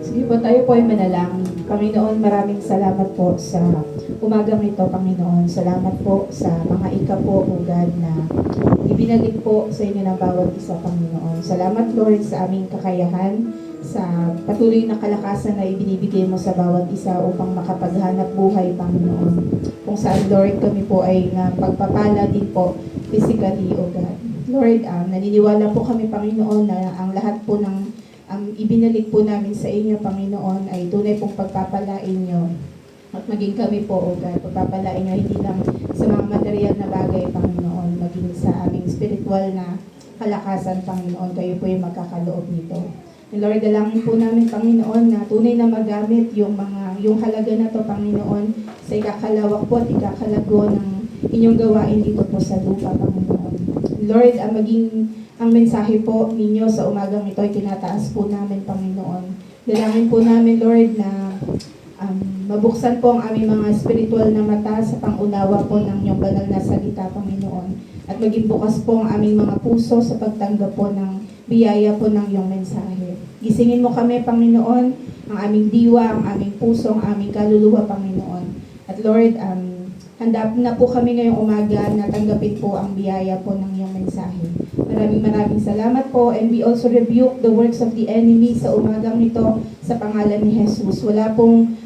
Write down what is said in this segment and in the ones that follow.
Sige po, tayo po ay manalangin. Panginoon, maraming salamat po sa umagang ito, Panginoon. Salamat po sa mga ikapo, O God, na ibinalik po sa inyo ng bawat isa, Panginoon. Salamat, Lord, sa aming kakayahan, sa patuloy na kalakasan na ibinibigay mo sa bawat isa upang makapaghanap buhay, Panginoon. Kung saan, Lord, kami po ay pagpapala din po physically, O God. Lord, naniniwala po kami, Panginoon, na ang lahat po ng ibinalik po namin sa inyo, Panginoon, ay tunay pong pagpapalain nyo. At maging kami po, O God, pagpapalain nyo hindi lang sa mga material na bagay, Panginoon, maging sa aming spiritual na kalakasan, Panginoon, kayo po yung magkakaloob nito. And Lord, dalangin po namin, Panginoon, na tunay na magamit yung halaga na to, Panginoon, sa ikakalawak po at ikakalago ng inyong gawain dito po sa lupa, Panginoon. Lord, ang mensahe po ninyo sa umagang ito ay tinataas po namin, Panginoon. Dalangin po namin, Lord, na mabuksan po ang aming mga spiritual na mata sa pangunawa po ng inyong banal na salita, Panginoon. At maging bukas po ang aming mga puso sa pagtanggap po ng biyaya po ng iyong mensahe. Gisingin mo kami, Panginoon, ang aming diwa, ang aming puso, ang aming kaluluwa, Panginoon. At Lord, handa na po kami ngayong umaga na tanggapin po ang biyaya po ng iyong mensahe. Maraming salamat po, and we also rebuke the works of the enemy sa umagang ito sa pangalan ni Jesus. Wala pong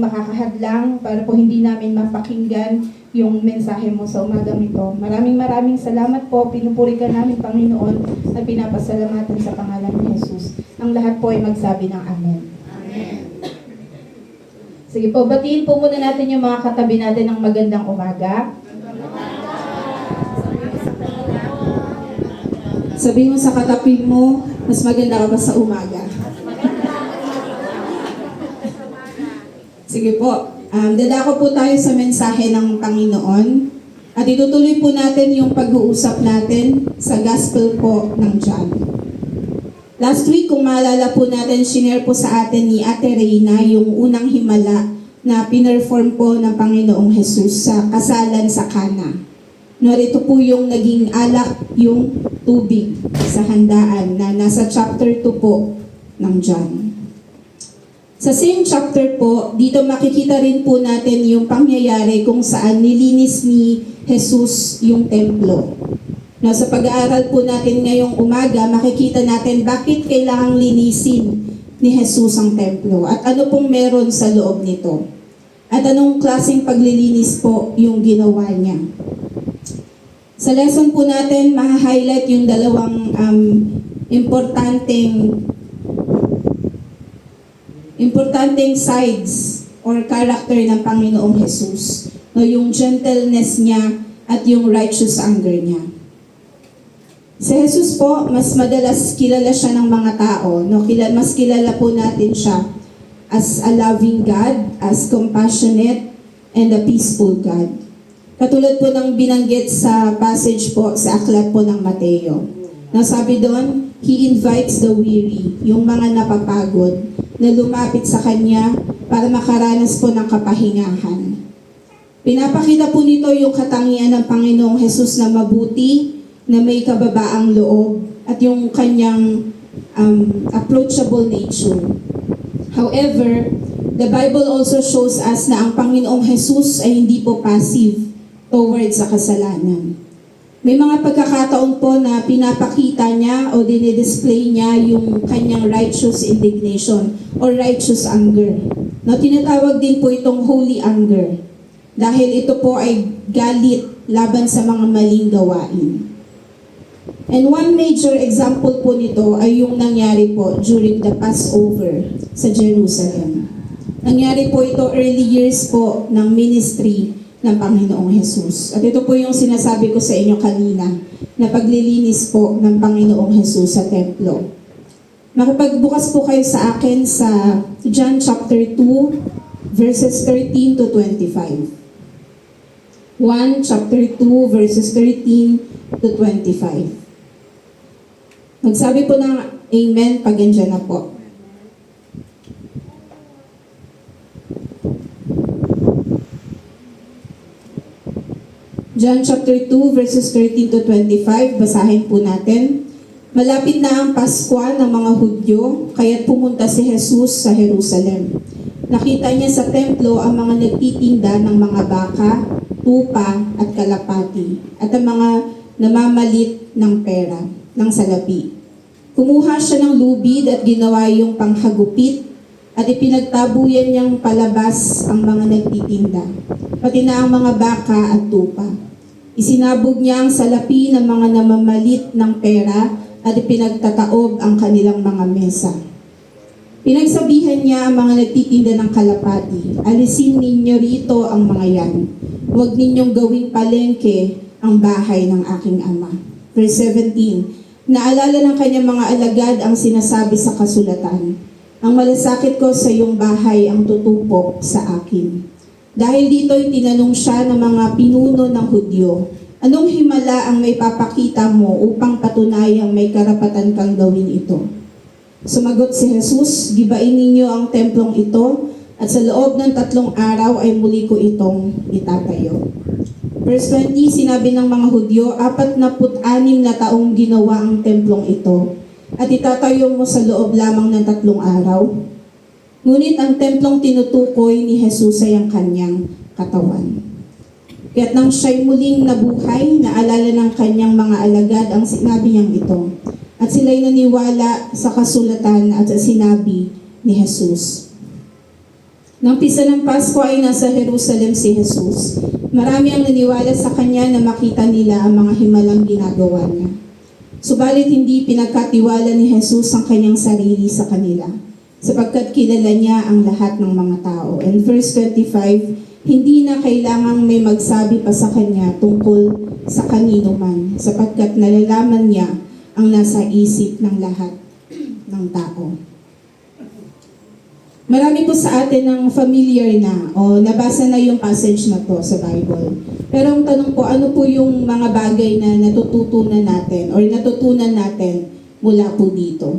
makakahadlang para po hindi namin mapakinggan yung mensahe mo sa umagang ito. Maraming salamat po. Pinupuri ka namin, Panginoon, at pinapasalamatan sa pangalan ni Jesus. Ang lahat po ay magsabi ng Amen. Amen. Sige po, batiin po muna natin yung mga katabi natin ng magandang umaga. Sabihin mo sa katabi mo, mas maganda ka ba sa umaga? Sige po, dadako po tayo sa mensahe ng Panginoon at itutuloy po natin yung pag-uusap natin sa Gospel po ng John. Last week, kung maalala po natin, shinare po sa atin ni Ate Reyna yung unang himala na pinerform po ng Panginoong Jesus sa kasalan sa Cana. Narito po yung naging alak, yung tubig sa handaan na nasa chapter 2 po ng John. Sa same chapter po, dito makikita rin po natin yung pangyayari kung saan nilinis ni Jesus yung templo. Now, sa pag-aaral po natin ngayong umaga, makikita natin bakit kailangang linisin ni Jesus ang templo at ano pong meron sa loob nito. At anong klaseng paglilinis po yung ginawa niya. Sa lesson po natin, ma-highlight yung dalawang importanteng sides or character ng Panginoong Jesus. No, yung gentleness niya at yung righteous anger niya. Si Jesus po, mas madalas kilala siya ng mga tao. No? Mas kilala po natin siya as a loving God, as compassionate, and a peaceful God. Katulad po ng binanggit sa passage po sa aklat po ng Mateo. Nasabi doon, He invites the weary, yung mga napapagod, na lumapit sa Kanya para makaranas po ng kapahingahan. Pinapakita po nito yung katangian ng Panginoong Jesus na mabuti, na may kababaang loob, at yung Kanyang approachable nature. However, the Bible also shows us na ang Panginoong Jesus ay hindi po passive towards sa kasalanan. May mga pagkakataon po na pinapakita niya o dinidisplay niya yung kanyang righteous indignation or righteous anger. No, tinatawag din po itong holy anger dahil ito po ay galit laban sa mga maling gawain. And one major example po nito ay yung nangyari po during the Passover sa Jerusalem. Nangyari po ito early years po ng ministry ng Panginoong Jesus. At ito po yung sinasabi ko sa inyo kanina na paglilinis po ng Panginoong Jesus sa templo. Makipagbukas po kayo sa akin sa John chapter 2 verses 13 to 25. 1 chapter 2 verses 13 to 25. Magsabi po ng amen pag andyan na po. John chapter 2 verses 13 to 25, basahin po natin. Malapit na ang Pasko ng mga Hudyo, kaya't pumunta si Jesus sa Jerusalem. Nakita niya sa templo ang mga nagtitinda ng mga baka, tupa at kalapati, at ang mga namamalit ng pera, ng salapi. Kumuha siya ng lubid at ginawa yung panghagupit at ipinagtabuyan niyang palabas ang mga nagtitinda, pati na ang mga baka at tupa. Isinabog niya ang salapi ng mga namamalit ng pera at ipinagtataob ang kanilang mga mesa. Pinagsabihan niya ang mga nagtitinda ng kalapati, alisin ninyo rito ang mga yan. Huwag ninyong gawing palengke ang bahay ng aking ama. Verse 17, naalala ng kanyang mga alagad ang sinasabi sa kasulatan, ang malasakit ko sa iyong bahay ang tutupok sa akin. Dahil dito'y tinanong siya ng mga pinuno ng Hudyo, anong himala ang may papakita mo upang patunayang may karapatan kang gawin ito? Sumagot si Jesus, gibain ninyo ang templong ito at sa loob ng 3 araw ay muli ko itong itatayo. Verse 20, sinabi ng mga Hudyo, 46 na taong ginawa ang templong ito at itatayo mo sa loob lamang ng 3 araw. Ngunit ang templong tinutukoy ni Jesus ay ang kanyang katawan. Kaya't nang siya'y muling nabuhay, naalala ng kanyang mga alagad ang sinabi niyang ito. At sila'y naniwala sa kasulatan at sa sinabi ni Jesus. Nang pisa ng Pasko ay nasa Jerusalem si Jesus. Marami ang naniwala sa kanya na makita nila ang mga himalang ginagawa niya. Subalit hindi pinagkatiwala ni Jesus ang kanyang sarili sa kanila, sapagkat kilala niya ang lahat ng mga tao. And verse 25, hindi na kailangang may magsabi pa sa kanya tungkol sa kanino man, sapagkat nalalaman niya ang nasa isip ng lahat ng tao. Marami po sa atin ang familiar na o nabasa na yung passage na to sa Bible. Pero ang tanong po, ano po yung mga bagay na natututunan natin or natutunan natin mula po dito?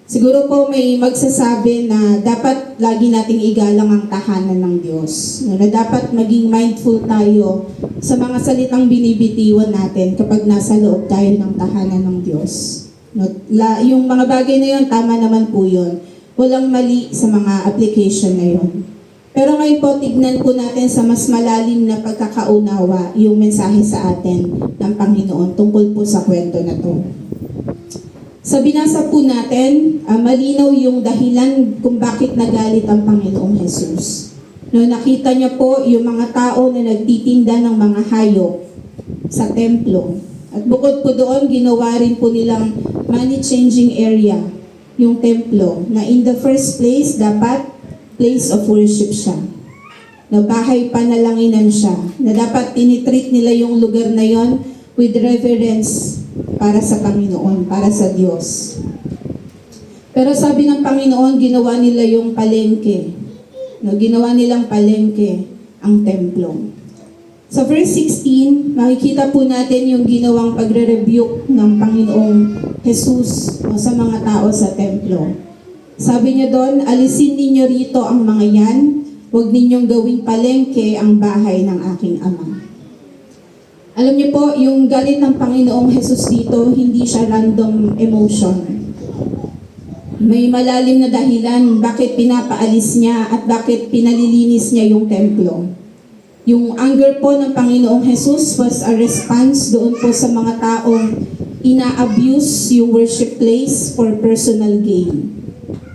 Siguro po may magsasabi na dapat lagi nating igalang ang tahanan ng Diyos. Na dapat maging mindful tayo sa mga salitang binibitiwan natin kapag nasa loob tayo ng tahanan ng Diyos. Yung mga bagay na yun, tama naman po yun. Walang mali sa mga application na yun. Pero ngayon po, tignan po natin sa mas malalim na pagkakaunawa yung mensahe sa atin ng Panginoon tungkol po sa kwento na to. Sa binasa po natin, malinaw yung dahilan kung bakit nagalit ang Panginoong Jesus. No, nakita niya po yung mga tao na nagtitinda ng mga hayop sa templo. At bukod po doon, ginawa rin po nilang money-changing area, yung templo, na in the first place, dapat place of worship siya. Na bahay panalanginan siya. Na dapat tinitreat nila yung lugar na yon with reverence para sa Panginoon, para sa Diyos. Pero sabi ng Panginoon, ginawa nila yung palengke. No, ginawa nilang palengke ang templo. Sa verse 16, makikita po natin yung ginawang pagre-rebuke ng Panginoong Jesus sa mga tao sa templo. Sabi niya doon, alisin ninyo rito ang mga yan, huwag ninyong gawing palengke ang bahay ng aking ama. Alam niyo po, yung galit ng Panginoong Jesus dito, hindi siya random emotion. May malalim na dahilan bakit pinapaalis niya at bakit pinalilinis niya yung templo. Yung anger po ng Panginoong Jesus was a response doon po sa mga taong ina-abuse yung worship place for personal gain.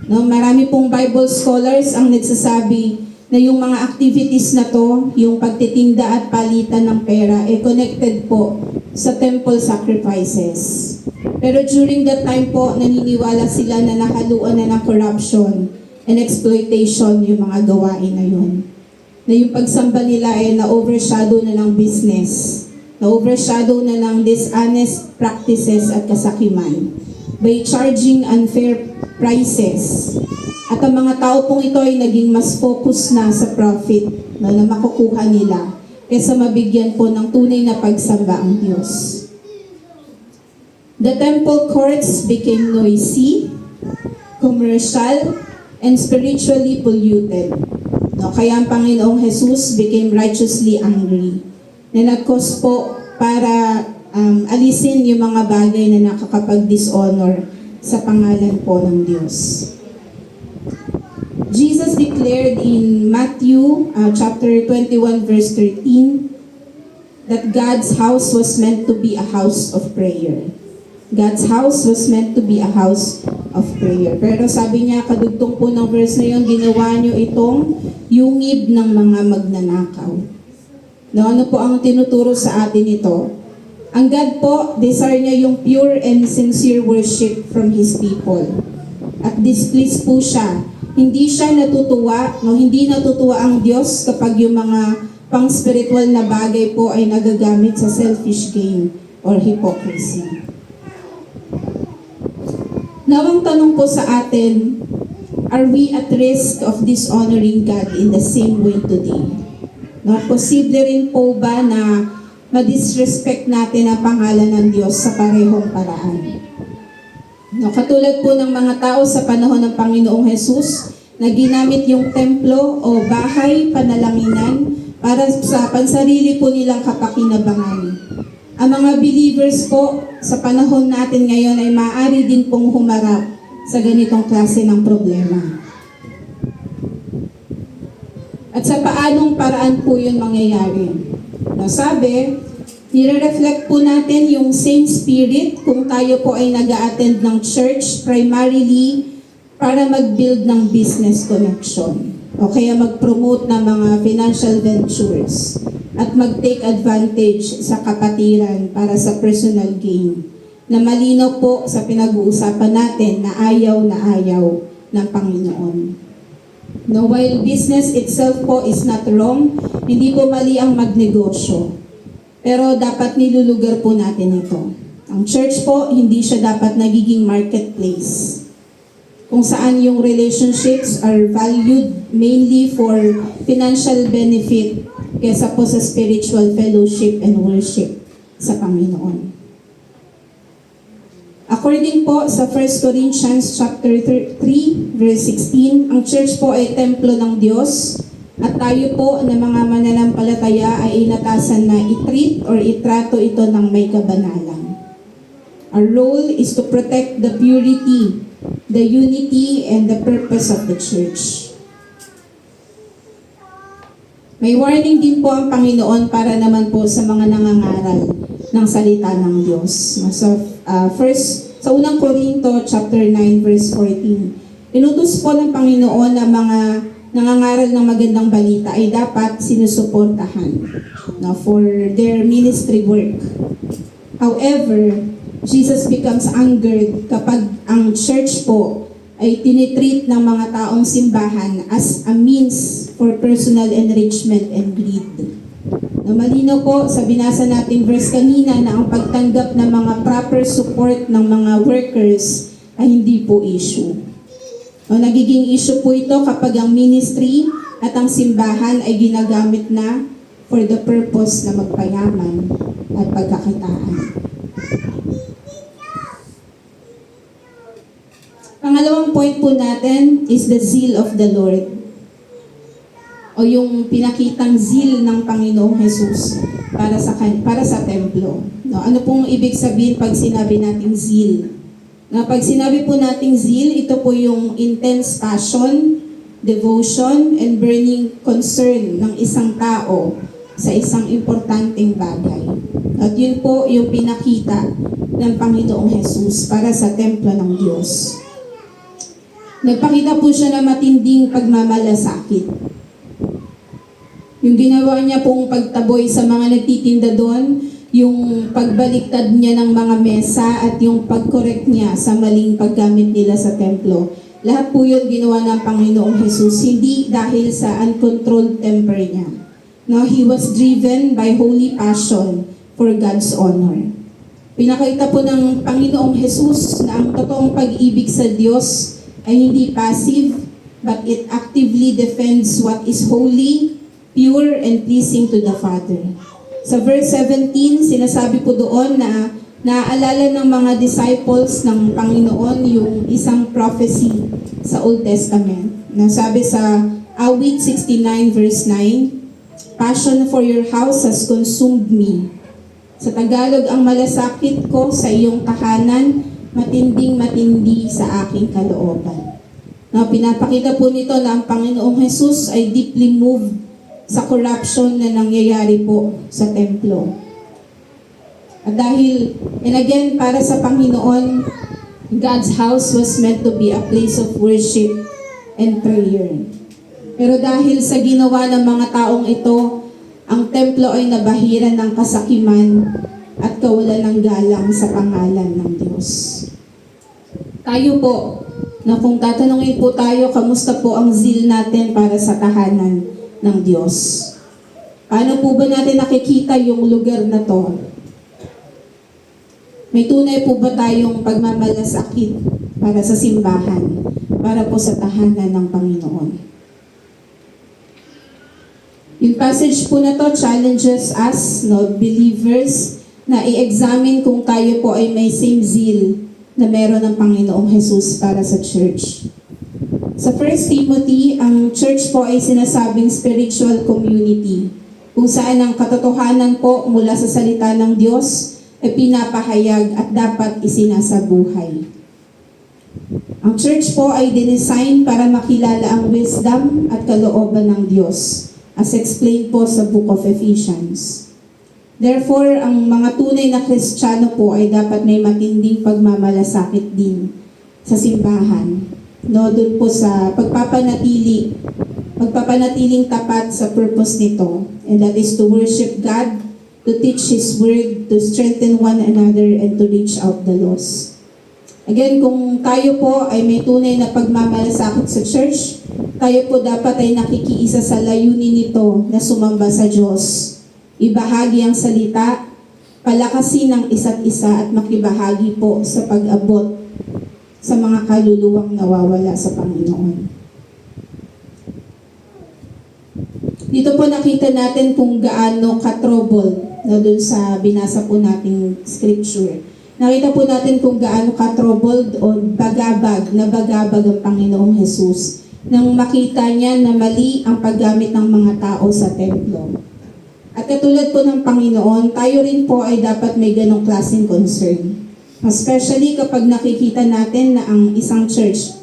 No, marami pong Bible scholars ang nagsasabi na yung mga activities na to, yung pagtitinda at palitan ng pera, connected po sa temple sacrifices. Pero during that time po, naniniwala sila na nahaluan na ng corruption and exploitation yung mga gawain na yun. Na yung pagsamba nila ay na-overshadow na ng business, na-overshadow na ng dishonest practices at kasakiman by charging unfair prices. At ang mga tao pong ito ay naging mas focus na sa profit na makukuha nila kaysa mabigyan po ng tunay na pagsamba ang Diyos. The temple courts became noisy, commercial, and spiritually polluted. No, kaya ang Panginoong Jesus became righteously angry. Na nag-cause po para alisin yung mga bagay na nakakapag-dishonor sa pangalan po ng Diyos. Jesus declared in Matthew chapter 21 verse 13 that God's house was meant to be a house of prayer. God's house was meant to be a house of prayer. Pero sabi niya, kadugtong po ng verse na yun, ginawa niyo itong yungib ng mga magnanakaw. No, ano po ang tinuturo sa atin ito? Ang God po, desire niya yung pure and sincere worship from His people. At displeased po siya. Hindi siya natutuwa, no, hindi natutuwa ang Diyos kapag yung mga pang-spiritual na bagay po ay nagagamit sa selfish gain or hypocrisy. Now, ang tanong po sa atin, are we at risk of dishonoring God in the same way today? No, posible rin po ba na ma-disrespect natin ang pangalan ng Diyos sa parehong paraan? No, katulad po ng mga tao sa panahon ng Panginoong Hesus na ginamit yung templo o bahay panalanginan para sa pansarili po nilang kapakinabangan. Ang mga believers po sa panahon natin ngayon ay maaari din pong humarap sa ganitong klase ng problema. At sa paanong paraan po yun mangyayari? Sabi, nire-reflect po natin yung same spirit kung tayo po ay nag-a-attend ng church primarily para mag-build ng business connection o kaya mag-promote ng mga financial ventures at mag-take advantage sa kapatiran para sa personal gain na malinaw po sa pinag-uusapan natin na ayaw ng Panginoon. No, while business itself po is not wrong, hindi po mali ang magnegosyo. Pero dapat nilulugar po natin ito. Ang church po, hindi siya dapat nagiging marketplace kung saan yung relationships are valued mainly for financial benefit kaysa po sa spiritual fellowship and worship sa Panginoon. According po sa 1 Corinthians chapter 3 verse 16, ang church po ay templo ng Diyos at tayo po na mga mananampalataya ay inatasan na i-treat or itrato ito ng may kabanalan. Our role is to protect the purity, the unity, and the purpose of the church. May warning din po ang Panginoon para naman po sa mga nangangaral ng salita ng Diyos. Sa unang Korinto chapter 9 verse 14, inutos po ng Panginoon na mga nangangaral ng magandang balita ay dapat sinusuportahan for their ministry work. However, Jesus becomes angered kapag ang church po ay tinitreat ng mga taong simbahan as a means for personal enrichment and greed. Malinaw po sa binasa nating verse kanina na ang pagtanggap ng mga proper support ng mga workers ay hindi po issue. Nagiging issue po ito kapag ang ministry at ang simbahan ay ginagamit na for the purpose na magpayaman at pagkakitaan. Pangalawang point po natin is the zeal of the Lord, o yung pinakitang zeal ng Panginoong Jesus para sa templo. No, ano pong ibig sabihin pag sinabi nating zeal? Pag sinabi po nating zeal, ito po yung intense passion, devotion, and burning concern ng isang tao sa isang importanteng bagay. At yun po yung pinakita ng Panginoong Jesus para sa templo ng Diyos. Nagpakita po siya ng matinding pagmamalasakit. Yung ginawa niya pong pagtaboy sa mga nagtitinda doon, yung pagbaliktad niya ng mga mesa at yung pag-correct niya sa maling paggamit nila sa templo. Lahat po yun ginawa ng Panginoong Jesus, hindi dahil sa uncontrolled temper niya. No, He was driven by holy passion for God's honor. Pinakita po ng Panginoong Jesus na ang totoong pag-ibig sa Diyos ay hindi passive, but it actively defends what is holy, pure, and pleasing to the Father. Sa verse 17, sinasabi po doon na naaalala ng mga disciples ng Panginoon yung isang prophecy sa Old Testament. Nasabi sa Awit 69 verse 9, "Passion for your house has consumed me, Sa Tagalog, ang malasakit ko sa iyong tahanan, matinding matindi sa aking kalooban. Now, pinapakita po nito na ang Panginoong Jesus ay deeply moved sa corruption na nangyayari po sa templo. At dahil, and again, para sa Panginoon, God's house was meant to be a place of worship and prayer. Pero dahil sa ginawa ng mga taong ito, ang templo ay nabahiran ng kasakiman at kawalan ng galang sa pangalan ng Diyos. Tayo po, na kung tatanungin po tayo, kamusta po ang zeal natin para sa tahanan ng Diyos? Paano po ba natin nakikita yung lugar na to? May tunay po ba tayong pagmamalasakit para sa simbahan, para po sa tahanan ng Panginoon? Yung passage po na to challenges us, believers, na i-examine kung tayo po ay may same zeal na meron ng Panginoong Jesus para sa church. Sa 1 Timothy, ang church po ay sinasabing spiritual community, kung saan ang katotohanan po mula sa salita ng Diyos ay pinapahayag at dapat isinasabuhay. Ang church po ay dinesign para makilala ang wisdom at kalooban ng Diyos, as explained po sa Book of Ephesians. Therefore, ang mga tunay na Kristiyano po ay dapat may matinding pagmamalasakit din sa simbahan. Doon po sa pagpapanatiling tapat sa purpose nito, and that is to worship God, to teach His Word, to strengthen one another, and to reach out the lost. Again, kung tayo po ay may tunay na pagmamalasakit sa church, tayo po dapat ay nakikiisa sa layunin nito na sumamba sa Diyos. Ibahagi ang salita, palakasin ang isa't isa at makibahagi po sa pag-abot sa mga kaluluwang nawawala sa Panginoon. Dito po nakita natin kung gaano ka-troubled na dun sa binasa po nating scripture. Nakita po natin kung gaano ka-troubled o bagabag ang Panginoong Jesus nang makita niya na mali ang paggamit ng mga tao sa templo. At katulad po ng Panginoon, tayo rin po ay dapat may ganong klaseng concern. Especially kapag nakikita natin na ang isang church,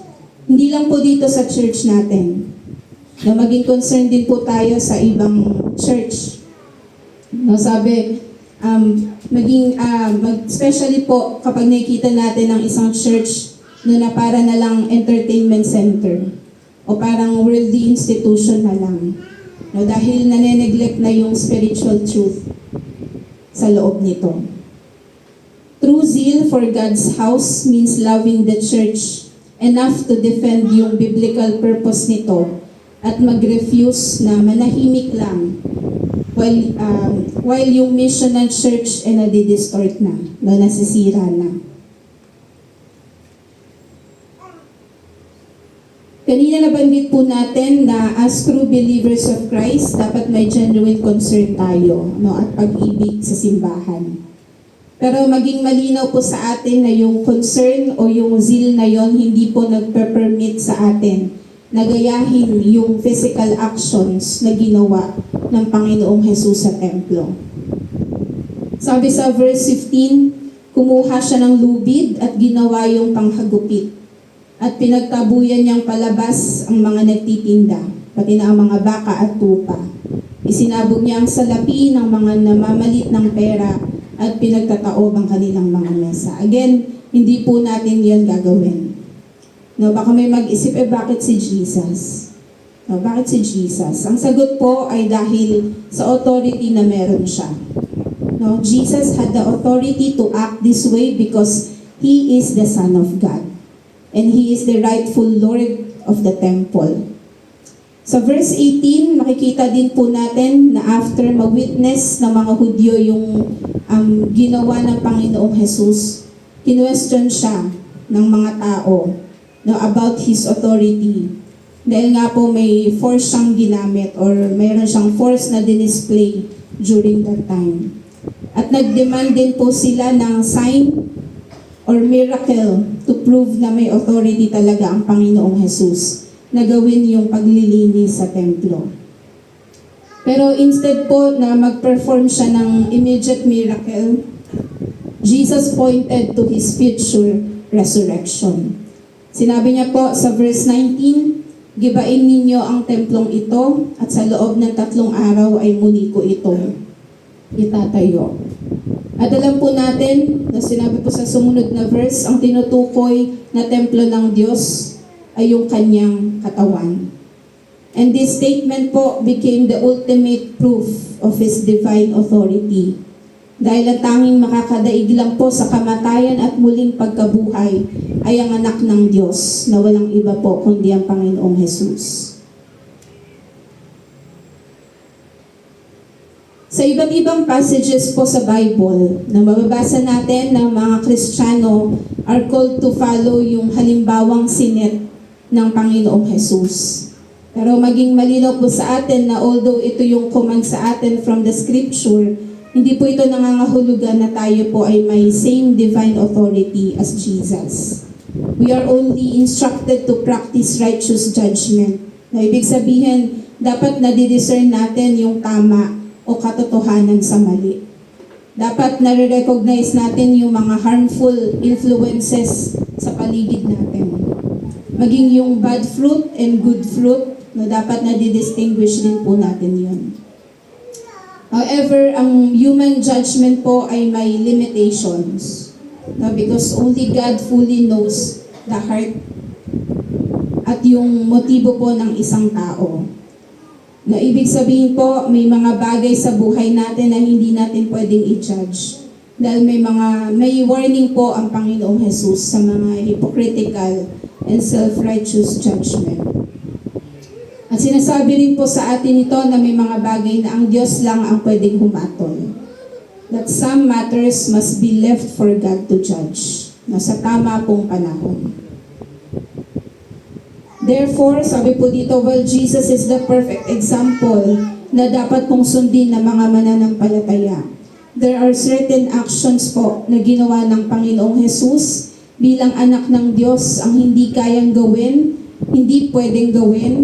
hindi lang po dito sa church natin, na maging concerned din po tayo sa ibang church. Especially po kapag nakikita natin ang isang church na para na lang entertainment center o parang worldly institution na lang. Dahil nane-neglect na yung spiritual truth sa loob nito. True zeal for God's house means loving the church enough to defend yung biblical purpose nito at mag-refuse na manahimik lang while yung mission ng church ay nadidistort na nasisira na. Kanina nabanggit po natin na as true believers of Christ, dapat may genuine concern tayo at pag-ibig sa simbahan. Pero maging malinaw po sa atin na yung concern o yung zeal na yon hindi po nagpe-permit sa atin na gayahin yung physical actions na ginawa ng Panginoong Jesus sa templo. Sabi sa verse 15, kumuha siya ng lubid at ginawa yung panghagupit. At pinagtabuyan niyang palabas ang mga nagtitinda, pati na ang mga baka at tupa. Isinabog niya ang salapi ng mga namamalit ng pera at pinagtataob ang kanilang mga mesa. Again, hindi po natin yan gagawin. Baka may mag-isip, bakit si Jesus? Bakit si Jesus? Ang sagot po ay dahil sa authority na meron siya. Jesus had the authority to act this way because He is the Son of God. And He is the rightful Lord of the temple. Sa verse 18, makikita din po natin na after ma-witness ng mga Hudyo yung ginawa ng Panginoong Jesus, kinwestiyon siya ng mga tao about His authority. Dahil nga po may force siyang ginamit or mayroon siyang force na dinisplay during that time. At nag-demand din po sila ng sign or miracle to prove na may authority talaga ang Panginoong Jesus na gawin yung paglilinis sa templo. Pero instead po na mag-perform siya ng immediate miracle, Jesus pointed to His future resurrection. Sinabi niya po sa verse 19, "Gibain ninyo ang templong ito at sa loob ng 3 araw ay muli ko ito itatayo." At alam po natin na sinabi po sa sumunod na verse, ang tinutukoy na templo ng Diyos ay yung kanyang katawan. And this statement po became the ultimate proof of His divine authority. Dahil ang tanging makakadaig lang po sa kamatayan at muling pagkabuhay ay ang anak ng Diyos na walang iba po kundi ang Panginoong Jesus. Sa iba't ibang passages po sa Bible na mababasa natin na mga Kristiyano are called to follow yung halimbawang sinit ng Panginoong Jesus. Pero maging malinaw po sa atin na although ito yung command sa atin from the scripture, hindi po ito nangangahulugan na tayo po ay may same divine authority as Jesus. We are only instructed to practice righteous judgment. Na ibig sabihin, dapat nadidiscern natin yung tama o katotohanan sa mali. Dapat nare-recognize natin yung mga harmful influences sa paligid natin. Maging yung bad fruit and good fruit, na dapat na-distinguish din po natin yun. However, ang human judgment po ay may limitations. Because only God fully knows the heart at yung motibo po ng isang tao. Na ibig sabihin po, may mga bagay sa buhay natin na hindi natin pwedeng i-judge. Dahil may warning po ang Panginoong Jesus sa mga hypocritical and self-righteous judgment. At sinasabi rin po sa atin ito na may mga bagay na ang Diyos lang ang pwedeng humatol. That some matters must be left for God to judge. Na sa tama pong panahon. Therefore, sabi po dito, while Jesus is the perfect example na dapat pong sundin ng mga mananampalataya, there are certain actions po na ginawa ng Panginoong Jesus bilang anak ng Diyos ang hindi kayang gawin, hindi pwedeng gawin,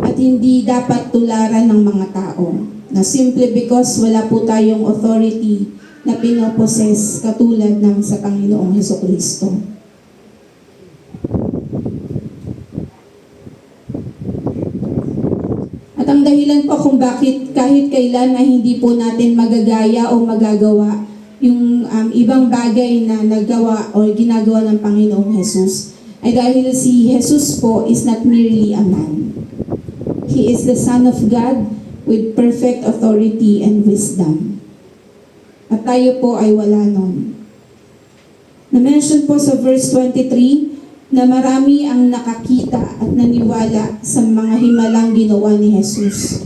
at hindi dapat tularan ng mga tao. Na simply because wala po tayong authority na pinoposes katulad ng sa Panginoong Hesukristo. At ang dahilan po kung bakit kahit kailan ay hindi po natin magagaya o magagawa yung ibang bagay na nagawa o ginagawa ng Panginoong Jesus ay dahil si Jesus po is not merely a man. He is the Son of God with perfect authority and wisdom. At tayo po ay wala nun. Na-mention po sa verse 23 na marami ang nakakita at naniwala sa mga himalang ginawa ni Jesus.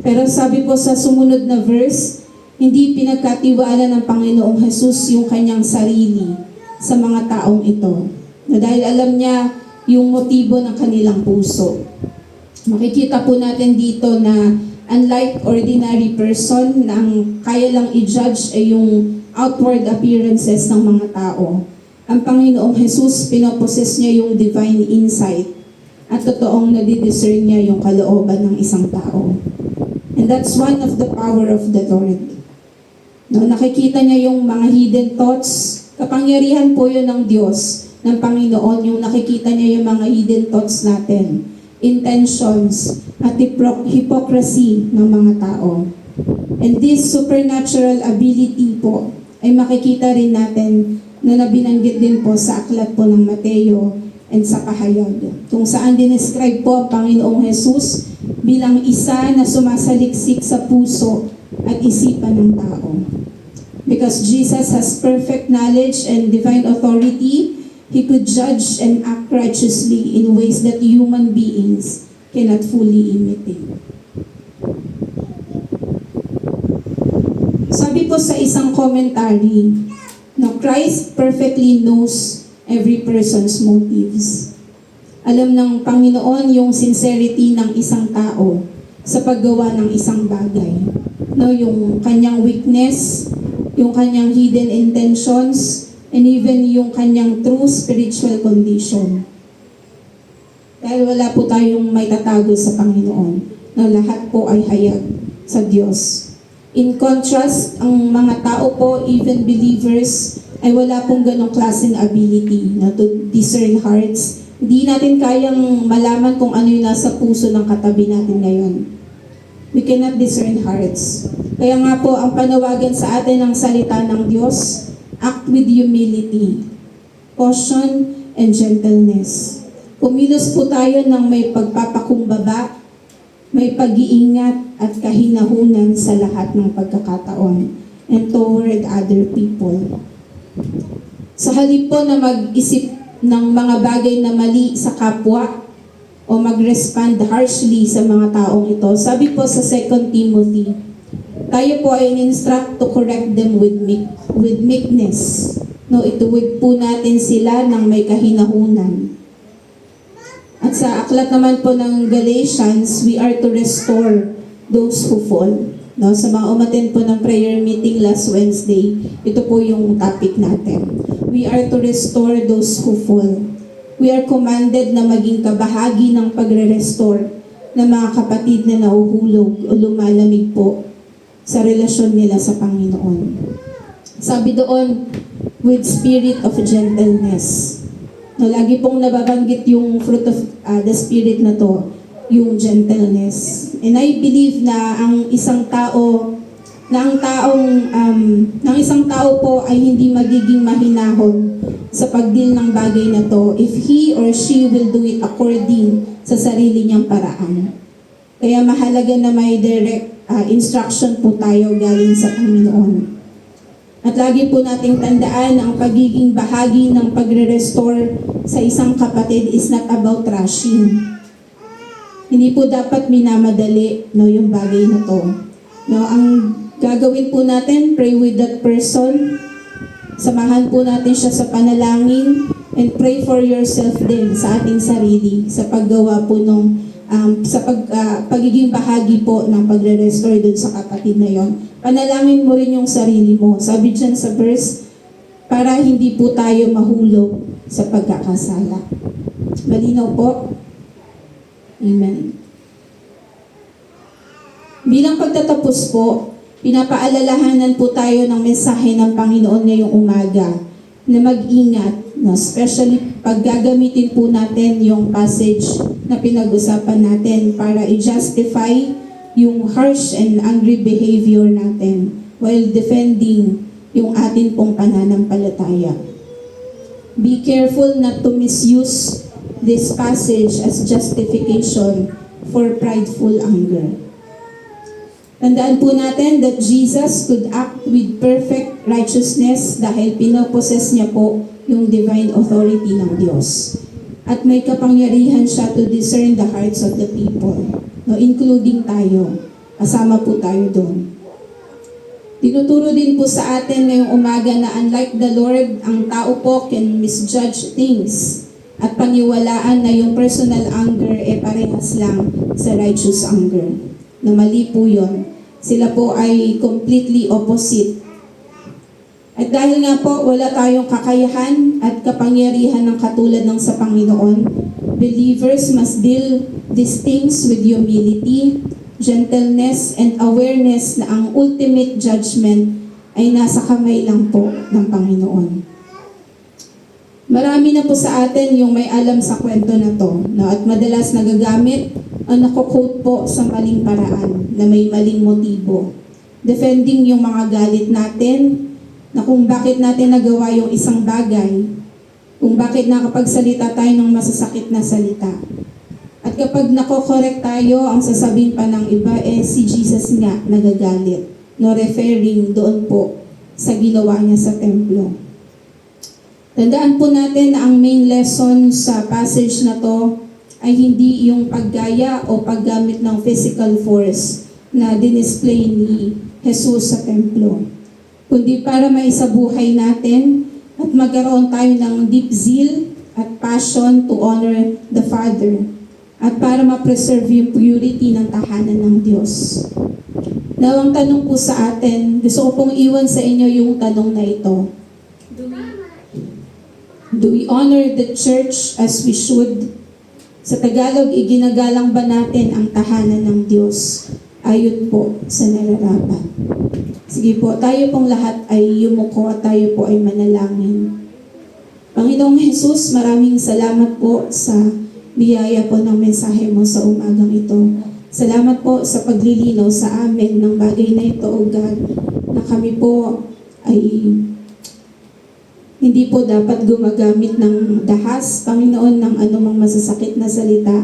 Pero sabi po sa sumunod na verse, hindi pinagkatiwala ng Panginoong Jesus yung kanyang sarili sa mga taong ito. Na dahil alam niya yung motibo ng kanilang puso. Makikita po natin dito na unlike ordinary person na ang kaya lang i-judge ay yung outward appearances ng mga tao. Ang Panginoong Jesus, pinoposes niya yung divine insight at totoong nadidiscern niya yung kalooban ng isang tao. And that's one of the power of the Lord. No, nakikita niya yung mga hidden thoughts. Kapangyarihan po yun ng Diyos, ng Panginoon, yung nakikita niya yung mga hidden thoughts natin, intentions, at hypocrisy ng mga tao. And this supernatural ability po ay makikita rin natin na nabinanggit din po sa aklat po ng Mateo and sa Pahayag, kung saan dinescribe po ang Panginoong Jesus bilang isa na sumasaliksik sa puso at isipan ng tao. Because Jesus has perfect knowledge and divine authority, He could judge and act righteously in ways that human beings cannot fully imitate. Sabi po sa isang commentary, na Christ perfectly knows every person's motives. Alam ng Panginoon yung sincerity ng isang tao sa paggawa ng isang bagay. No, yung kanyang weakness, yung kanyang hidden intentions, and even yung kanyang true spiritual condition. Dahil wala po tayong may tatago sa Panginoon, na lahat po ay hayag sa Diyos. In contrast, ang mga tao po, even believers, ay wala pong ganong klaseng ability na to discern hearts. Hindi natin kayang malaman kung ano yung nasa puso ng katabi natin ngayon. We cannot discern hearts. Kaya nga po, ang panawagan sa atin ng salita ng Diyos, act with humility, caution, and gentleness. Kumilos po tayo ng may pagpapakumbaba, may pag-iingat at kahinahunan sa lahat ng pagkakataon and toward other people. Sa halip po na mag-isip ng mga bagay na mali sa kapwa o mag-respond harshly sa mga taong ito, sabi po sa 2 Timothy, tayo po ay in-instruct to correct them with meekness. No, ituwid po natin sila ng may kahinahunan. At sa aklat naman po ng Galatians, we are to restore those who fall. No, sa mga umattend po ng prayer meeting last Wednesday, ito po yung topic natin. We are to restore those who fall. We are commanded na maging kabahagi ng pagre-restore ng mga kapatid na nahuhulog o lumalamig po sa relasyon nila sa Panginoon. Sabi doon, with spirit of gentleness. No, lagi pong nababanggit yung fruit of the spirit na to, yung gentleness. And I believe na ang isang tao po ay hindi magiging mahinahon sa pagdeal ng bagay na to if he or she will do it according sa sarili niyang paraan. Kaya mahalaga na may direct instruction po tayo galing sa Panginoon. At lagi po nating tandaan na ang pagiging bahagi ng pagre-restore sa isang kapatid is not about rushing. Hindi po dapat minamadali yung bagay na to. No, ang gagawin po natin, pray with that person. Samahan po natin siya sa panalangin and pray for yourself din sa ating sarili sa paggawa po nung pagiging bahagi po ng pagre-restore dun sa kapatid na yon. Panalangin mo rin yung sarili mo. Sabi dyan sa verse, para hindi po tayo mahulog sa pagkakasala. Malinaw po? Amen. Bilang pagtatapos po, pinapaalalahanan po tayo ng mensahe ng Panginoon ngayong umaga na mag-ingat, especially pag gagamitin po natin yung passage na pinag-usapan natin para i-justify yung harsh and angry behavior natin while defending yung atin pong pananampalataya. Be careful not to misuse this passage as justification for prideful anger. Tandaan po natin that Jesus could act with perfect righteousness dahil pinoposes niya po yung divine authority ng Diyos. At may kapangyarihan siya to discern the hearts of the people, including tayo. Kasama po tayo doon. Tinuturo din po sa atin ngayong umaga na unlike the Lord, ang tao po can misjudge things at paniwalaan na yung personal anger parehas lang sa righteous anger. Na mali po yun. Sila po ay completely opposite. At dahil nga po wala tayong kakayahan at kapangyarihan ng katulad ng sa Panginoon, believers must deal these things with humility, gentleness, and awareness na ang ultimate judgment ay nasa kamay lang po ng Panginoon. Marami na po sa atin yung may alam sa kwento na to, at madalas nagagamit ang nako-quote po sa maling paraan na may maling motibo. Defending yung mga galit natin, na kung bakit natin nagawa yung isang bagay, kung bakit nakapagsalita tayo ng masasakit na salita. At kapag nako-correct tayo, ang sasabihin pa ng iba, si Jesus nga nagagalit. Referring doon po sa ginawa niya sa templo. Tandaan po natin na ang main lesson sa passage na to ay hindi yung paggaya o paggamit ng physical force na dinisplay ni Jesus sa templo, kundi para maisabuhay natin at magkaroon tayo ng deep zeal at passion to honor the Father at para ma-preserve yung purity ng tahanan ng Diyos. Now, ang tanong po sa atin, gusto ko pong iwan sa inyo yung tanong na ito. Do we honor the church as we should? Sa Tagalog, iginagalang ba natin ang tahanan ng Diyos? ayon po sa nararapat. Sige po, tayo pong lahat ay yumuko at tayo po ay manalangin. Panginoong Jesus, maraming salamat po sa biyaya po ng mensahe mo sa umagang ito. Salamat po sa paglilinaw sa amin ng bagay na ito, O God, na kami po ay hindi po dapat gumagamit ng dahas, Panginoon, ng anumang masasakit na salita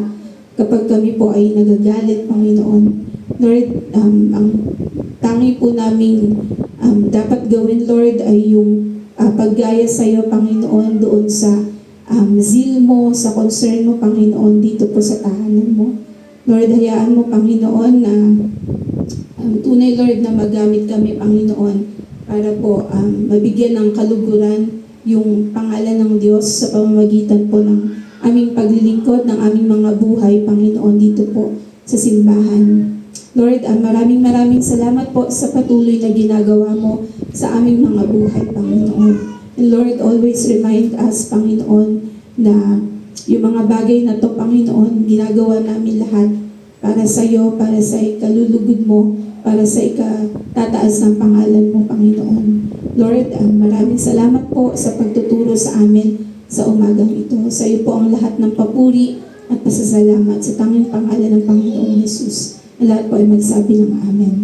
kapag kami po ay nagagalit, Panginoon. Lord, ang tangi po namin dapat gawin, Lord, ay yung paggaya sa iyo, Panginoon, doon sa zeal mo, sa concern mo, Panginoon, dito po sa tahanan mo. Lord, hayaan mo, Panginoon, na tunay, Lord, na magamit kami, Panginoon, para po mabigyan ng kaluguran yung pangalan ng Diyos sa pamamagitan po ng aming paglilingkod, ng aming mga buhay, Panginoon, dito po sa simbahan. Lord, maraming salamat po sa patuloy na ginagawa mo sa aming mga buhay, Panginoon. And Lord, always remind us, Panginoon, na yung mga bagay na to, Panginoon, ginagawa namin lahat para sa iyo, para sa ikalulugod mo, para sa ikatataas ng pangalan mo, Panginoon. Lord, maraming salamat po sa pagtuturo sa amin sa umagang ito. Sa iyo po ang lahat ng papuri at pasasalamat sa tanging pangalan ng Panginoong Jesus. Lahat po ay magsabi ng Amen.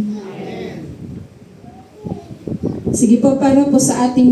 Sige po, para po sa ating